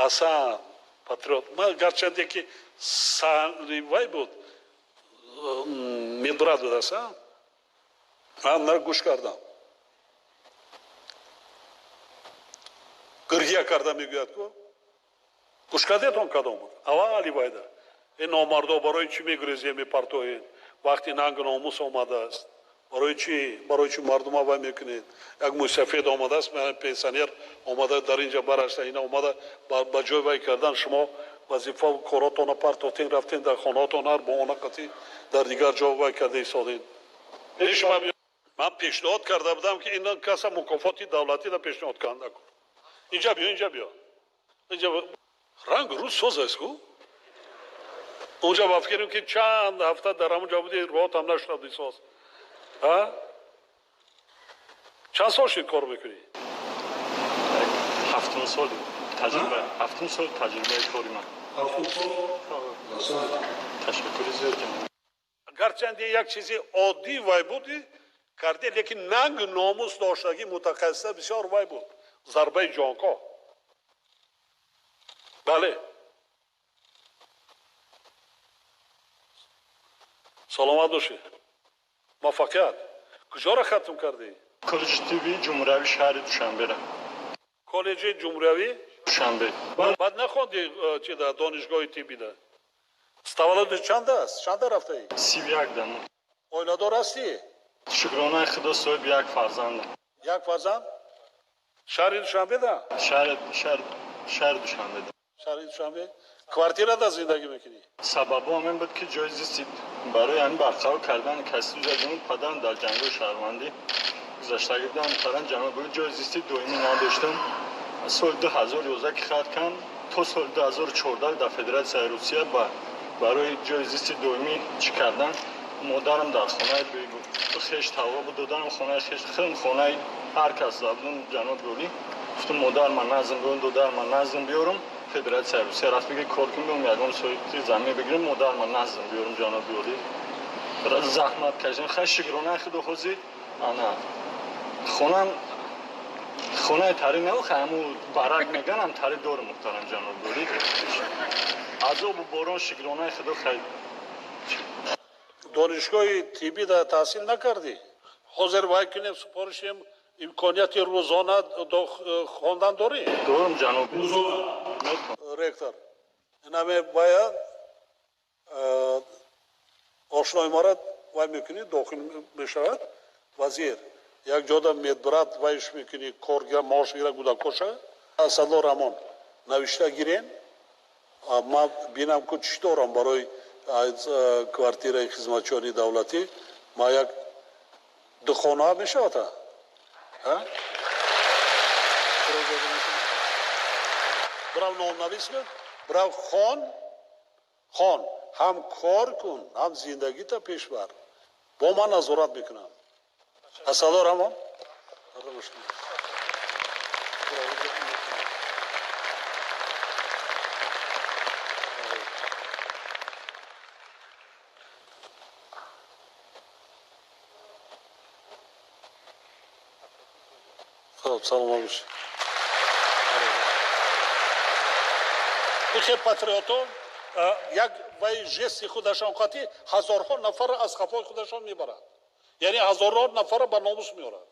Асан патриот. Ман гарчанде ки вай буд медбрат буд асан. Ман нар гӯш кардам. Гиргия карда мегӯяд ку гӯш кардетон кадом буд. Аввали вайда ин номардо барои чӣ мегирезем партоен вақти нанг номус омадааст. برای چی مردم وای میکنید؟ یک موسفید آمده است، من پنسیونر آمده در اینجا برشته، اینا آمده با جای وای کردن شما وظیفه و کاراتون پرتاتین رفتین در خانهاتون هر با آن قطعی در دیگر جا وای کرده ایستادین. من پیشنهاد کرده بودم که اینا کسا مکافات دولتی را پیشنهاد کنده کن. اینجا بیا. رنگ روز سوز است کو؟ اونجا بفکریم که چند هفته در همونجا بودی روات هم نشد سوز. چند سال شد کار میکنی؟ هفتم سال تجربه کاری من. تشکر زیاد جناب. گرچند یک چیزی عادی وای بودی کردی لیکن ننگ ناموس داشتگی متخصص بسیار وای بود. ضربه جانکا. بله. سلامت باشی. موفقیت. کجا را ختم کردی؟ کالج تیوی جمهوری شهر دوشنبه را. کالج جمهوری؟ دوشنبه. بعد نخوندی چی در دانشگاه تیبی ده؟ استولاد چند است؟ چند رفته ای؟ 31 دم. اویلادار هستی؟ شکرانه خدا صاحب یک فرزند. یک فرزند؟ شهر دوشنبه ده؟ شهر دوشنبه ده. شهر دوشنبه؟ کوارتیر ده زندگی میکنی؟ سبب همین بود که جای زیستی برای یعنی برقرار کردن کسی جنوب پدرم در جنگ شهروندی گذشته بودم کردن جنوب بود جای زیستی دائمی نداشتم. سال 2011 که خط کردم تا سال 2014 در فدراسیون روسیه برای جای زیستی دائمی چی کردن مادرم در خانه خیش توا بود دادن خانه خیش خیلی خانه هر کس زبون جناب دولی گفتم مادر من نظم بیارم دادر من نظم بیارم فدراسیون روسیه رفت بگه کار کنیم بیام یکم سویتی زمین بگیرم مادر من نظم بیارم جناب دولی برای زحمت کشیدم خیلی شکرانه خدا خوزی انا خونه تری نمیخواه همون برگ میگن هم تری داره محترم جناب دولی عذاب و باران شکرانه خدا خیلی دانشگاه تیبی در تحصیل نکردی؟ حاضر وای کنیم سپارشیم امکانیت روزانه خواندن داری؟ دارم جناب رکتر این همه باید آشنای مارد وای میکنی داخل بشود وزیر یک جاده میدبرد وایش میکنی کارگر ماش گیره گودا کشه اسدالله رحمان نوشته گیرین ما بینم که چی دارم برای کوارتیر خدمتچیانی دولتی ما یک دو خانه میشه تا برای نام نویس کن برای خان هم کار کن هم زندگی تا پیش بر با من نظارت میکنم اسدالله رحمان سلام باش. این پاتریوتون یک وای جستی خودشان قاطی هزارها نفر از خفای خودشان میبرند. یعنی هزارها نفر به ناموس میارند.